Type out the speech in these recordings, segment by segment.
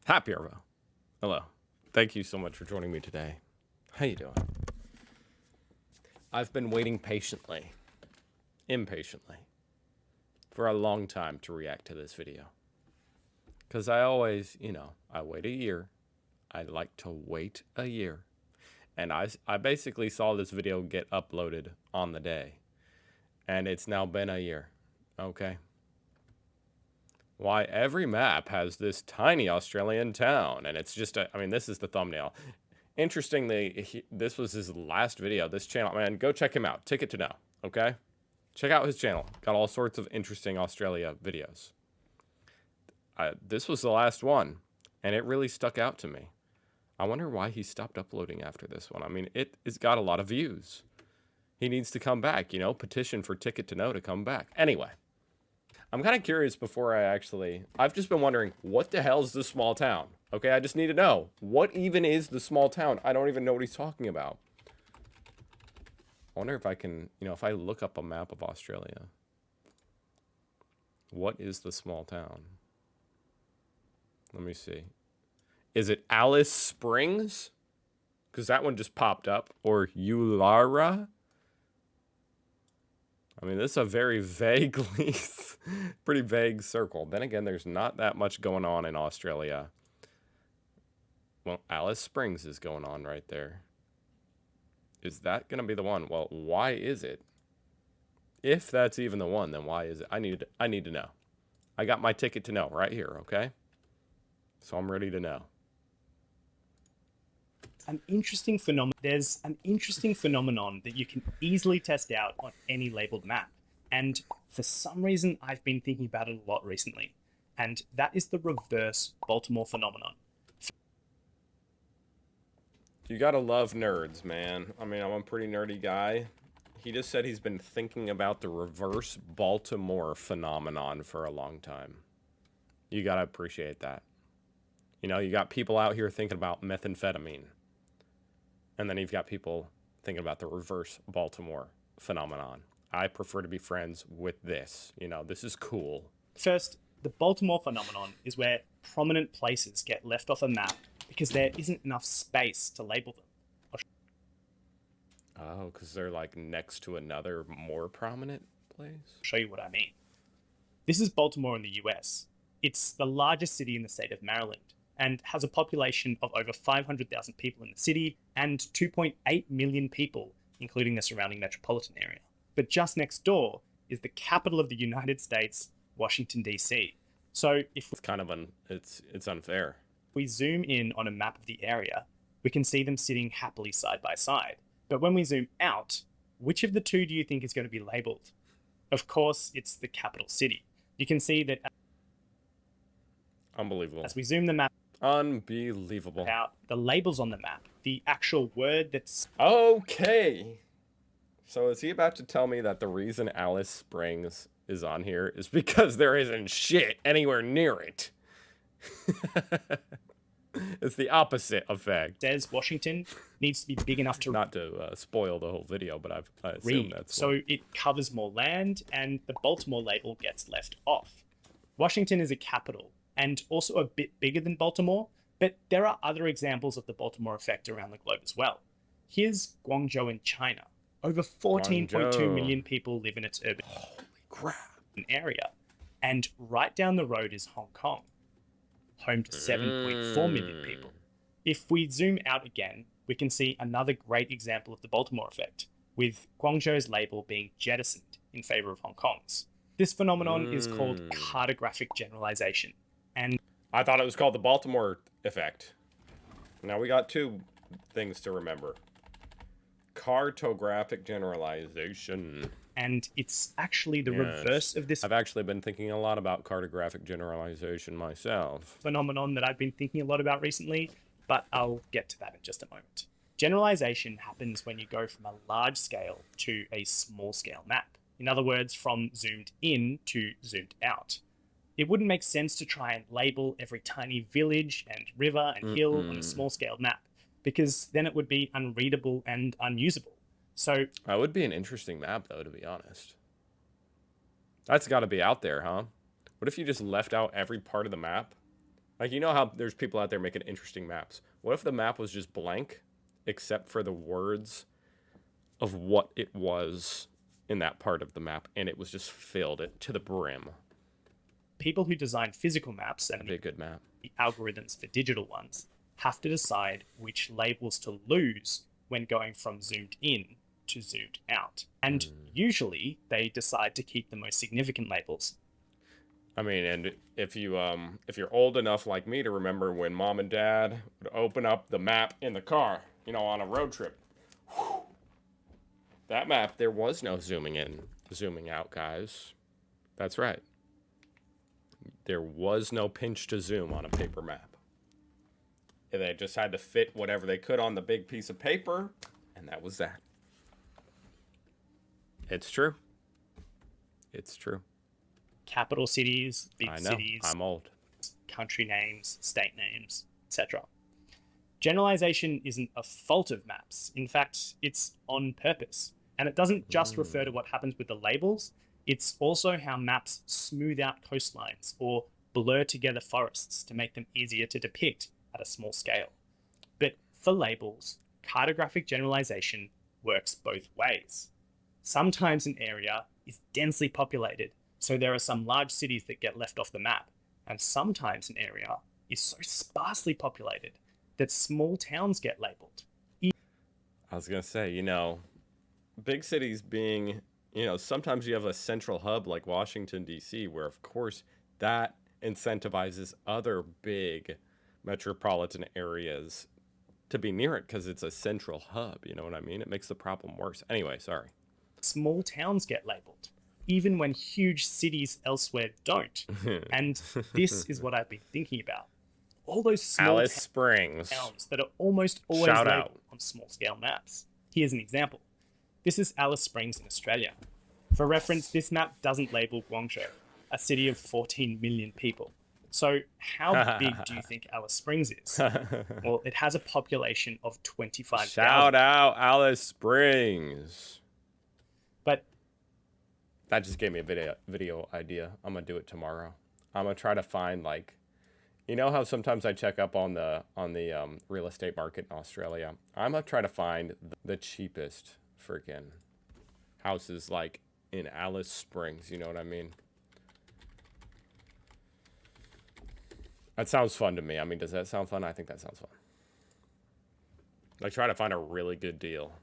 Happy Arvo. Hello. Thank you so much for joining me today. How you doing? I've been waiting patiently, impatiently, for a long time to react to this video. Because I always, I wait a year. I like to wait a year. And I basically saw this video get uploaded on the day. And it's now been a year. Okay. Why every map has this tiny Australian town. And it's just, this is the thumbnail. Interestingly, this was his last video. This channel, man, go check him out. Ticket to Know, okay? Check out his channel. Got all sorts of interesting Australia videos. This was the last one, and it really stuck out to me. I wonder why he stopped uploading after this one. I mean, it's got a lot of views. He needs to come back, petition for Ticket to Know to come back. Anyway, I'm kind of curious before I've just been wondering, what the hell is this small town? Okay, I just need to know. What even is the small town? I don't even know what he's talking about. I wonder if I can, if I look up a map of Australia. What is the small town? Let me see. Is it Alice Springs? Because that one just popped up. Or Ulara? I mean, this is a very vaguely, pretty vague circle. Then again, there's not that much going on in Australia. Well, Alice Springs is going on right there. Is that going to be the one? Well, why is it? If that's even the one, then why is it? I need to know. I got my ticket to know right here, okay? So I'm ready to know. There's an interesting phenomenon that you can easily test out on any labeled map. And for some reason, I've been thinking about it a lot recently. And that is the reverse Baltimore phenomenon. You gotta love nerds, man. I mean, I'm a pretty nerdy guy. He just said he's been thinking about the reverse Baltimore phenomenon for a long time. You gotta appreciate that. You got people out here thinking about methamphetamine. And then you've got people thinking about the reverse Baltimore phenomenon. I prefer to be friends with this. This is cool. First, the Baltimore phenomenon is where prominent places get left off a map because there isn't enough space to label them. Oh, because they're like next to another more prominent place? I'll show you what I mean. This is Baltimore in the US. It's the largest city in the state of Maryland and has a population of over 500,000 people in the city and 2.8 million people, including the surrounding metropolitan area. But just next door is the capital of the United States, Washington, D.C. So if it's kind of it's unfair. We zoom in on a map of the area, we can see them sitting happily side by side. But when we zoom out, which of the two do you think is going to be labeled? Of course, it's the capital city. You can see that unbelievable. As we zoom the map unbelievable out, the labels on the map, the actual word that's... Okay. So is he about to tell me that the reason Alice Springs is on here is because there isn't shit anywhere near it? It's the opposite effect. Says Washington needs to be big enough to... Not to spoil the whole video, but I assume read. that's so what... it covers more land and the Baltimore label gets left off. Washington is a capital and also a bit bigger than Baltimore, but there are other examples of the Baltimore effect around the globe as well. Here's Guangzhou in China. Over 14.2 million people live in its urban area. And right down the road is Hong Kong, home to 7.4 million people. If we zoom out again, we can see another great example of the Baltimore effect, with Guangzhou's label being jettisoned in favor of Hong Kong's. This phenomenon is called cartographic generalization. And I thought it was called the Baltimore effect. Now we got two things to remember. Cartographic generalization. And it's actually the reverse of this. I've actually been thinking a lot about cartographic generalization myself. Phenomenon that I've been thinking a lot about recently, but I'll get to that in just a moment. Generalization happens when you go from a large scale to a small scale map. In other words, from zoomed in to zoomed out. It wouldn't make sense to try and label every tiny village and river and hill on a small scale map, because then it would be unreadable and unusable. So that would be an interesting map, though, to be honest. That's got to be out there, huh? What if you just left out every part of the map Like, you know how there's people out there making interesting maps? What if the map was just blank, except for the words of what it was in that part of the map, and it was just filled it to the brim? People who design physical maps and That'd be a good map. the algorithms for digital ones have to decide which labels to lose when going from zoomed in to zoomed out. And usually they decide to keep the most significant labels. I mean, and if you're old enough like me to remember when mom and dad would open up the map in the car, you know, on a road trip. Whew. That map, there was no zooming in, zooming out, guys. That's right. There was no pinch to zoom on a paper map. They just had to fit whatever they could on the big piece of paper, and that was that. It's true. It's true. Capital cities, big I know. cities, I'm old. country names, state names, etc. Generalization isn't a fault of maps. In fact, it's on purpose. And it doesn't just refer to what happens with the labels, it's also how maps smooth out coastlines or blur together forests to make them easier to depict at a small scale. But for labels, cartographic generalization works both ways. Sometimes an area is densely populated, so there are some large cities that get left off the map, and sometimes an area is so sparsely populated that small towns get labeled. I was going to say, you know, big cities being, you know, sometimes you have a central hub like Washington, D.C., where, of course, that incentivizes other big metropolitan areas to be near it because it's a central hub. You know what I mean? It makes the problem worse. Anyway, sorry. Small towns get labeled, even when huge cities elsewhere don't. And this is what I've been thinking about. All those small Alice Springs. towns that are almost always Shout labeled out. on small scale maps. Here's an example. This is Alice Springs in Australia. For reference, this map doesn't label Guangzhou, a city of 14 million people. So how big do you think Alice Springs is? Well, it has a population of 25,000. Shout out Alice Springs. But That just gave me a video idea. I'm gonna do it tomorrow. I'm gonna try to find, like, you know how sometimes I check up on the real estate market in Australia. I'm gonna try to find the cheapest freaking houses, like in Alice Springs. You know what I mean? That sounds fun to me. I mean, does that sound fun? I think that sounds fun. Like, try to find a really good deal.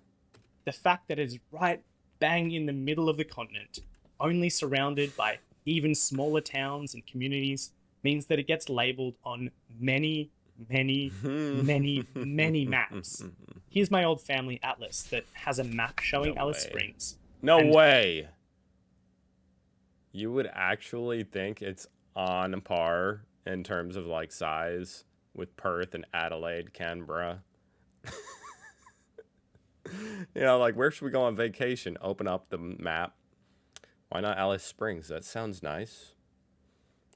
the fact that it's right bang in the middle of the continent, only surrounded by even smaller towns and communities, means that it gets labeled on many maps. Here's my old family atlas that has a map showing No Alice way. Springs. No And- way. You would actually think it's on par in terms of, like, size with Perth and Adelaide, Canberra. You know, like, where should we go on vacation? Open up the map. Why not Alice Springs? That sounds nice.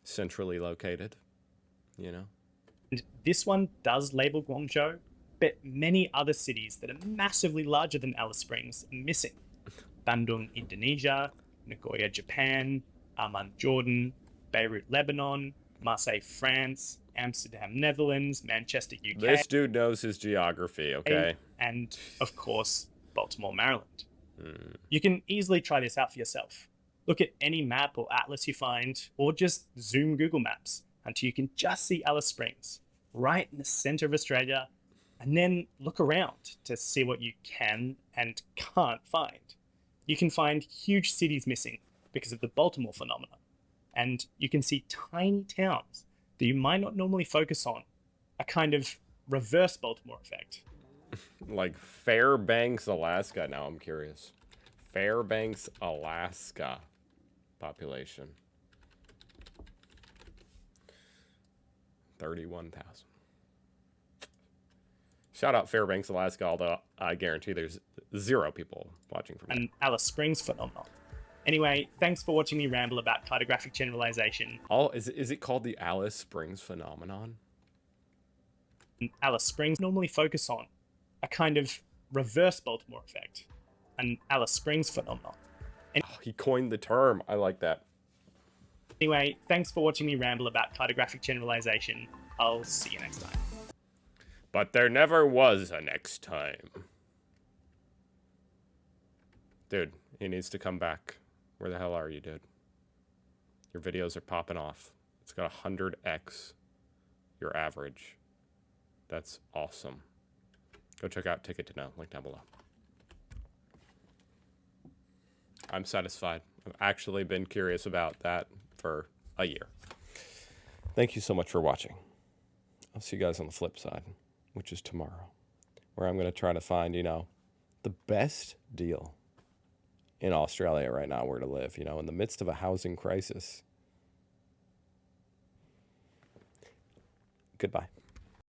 Centrally located, you know? And this one does label Guangzhou, but many other cities that are massively larger than Alice Springs are missing. Bandung, Indonesia, Nagoya, Japan, Amman, Jordan, Beirut, Lebanon, Marseille, France, Amsterdam, Netherlands, Manchester, UK, This dude knows his geography, okay? and of course, Baltimore, Maryland. You can easily try this out for yourself. Look at any map or atlas you find, or just zoom Google Maps until you can just see Alice Springs, right in the center of Australia, and then look around to see what you can and can't find. You can find huge cities missing because of the Baltimore phenomenon, and you can see tiny towns that you might not normally focus on, a kind of reverse Baltimore effect. Like Fairbanks, Alaska. Now I'm curious. Fairbanks, Alaska population. 31,000. Shout out Fairbanks, Alaska, although I guarantee there's 0 people watching from here. An Alice Springs phenomenon. Anyway, thanks for watching me ramble about cartographic generalization. Is it called the Alice Springs phenomenon? Alice Springs normally focus on a kind of reverse Baltimore effect. An Alice Springs phenomenon. Oh, he coined the term. I like that. Anyway, thanks for watching me ramble about cartographic generalization. I'll see you next time. But there never was a next time. Dude, he needs to come back. Where the hell are you, dude? Your videos are popping off. It's got 100x your average. That's awesome. Go check out Ticket to Know. Link down below. I'm satisfied. I've actually been curious about that for a year. Thank you so much for watching. I'll see you guys on the flip side, which is tomorrow, where I'm going to try to find, the best deal in Australia right now where to live, in the midst of a housing crisis. Goodbye.